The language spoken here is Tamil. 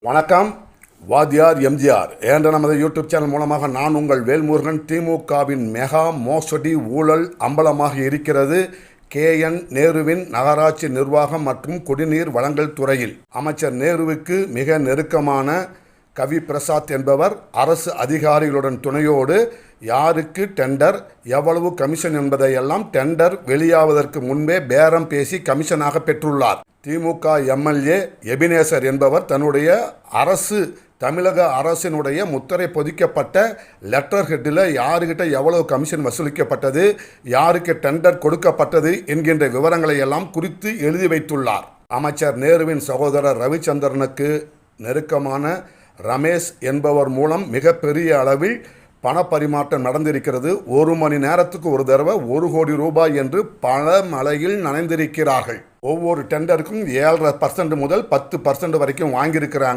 வணக்கம். வாத்தியார் எம்ஜிஆர் என்ற நமது யூடியூப் சேனல் மூலமாக நான் உங்கள் வேல்முருகன். திமுகவின் மெகா மோசடி ஊழல் அம்பலமாக இருக்கிறது. KN நேருவின் நகராட்சி நிர்வாகம் மற்றும் குடிநீர் வழங்கல் துறையில் அமைச்சர் நேருவுக்கு மிக நெருக்கமான கவி பிரசாத் என்பவர் அரசு அதிகாரிகளுடன் துணையோடு யாருக்கு டெண்டர், எவ்வளவு கமிஷன் என்பதையெல்லாம் டெண்டர் வெளியாவதற்கு முன்பே பேரம் பேசி கமிஷனாக பெற்றுள்ளார். திமுக MLA எபினேசர் என்பவர் தன்னுடைய தமிழக அரசினுடைய முத்திரை பொதிக்கப்பட்ட லெட்டர் ஹெட்டில் யாருக்கிட்ட எவ்வளவு கமிஷன் வசூலிக்கப்பட்டது, யாருக்கு டெண்டர் கொடுக்கப்பட்டது என்கின்ற விவரங்களை எல்லாம் குறித்து எழுதி வைத்துள்ளார். அமைச்சர் நேருவின் சகோதரர் ரவிச்சந்திரனுக்கு நெருக்கமான ரமேஷ் என்பவர் மூலம் மிகப்பெரிய அளவில் பணப்பரிமாற்றம் நடந்திருக்கிறது. ஒரு மணி நேரத்துக்கு ஒரு தடவை 1 கோடி ரூபாய் என்று பல மலையில் நனைந்திருக்கிறார்கள். ஒவ்வொரு டெண்டருக்கும் 7.5% முதல் 10% வரைக்கும் வாங்கியிருக்கிறாங்க.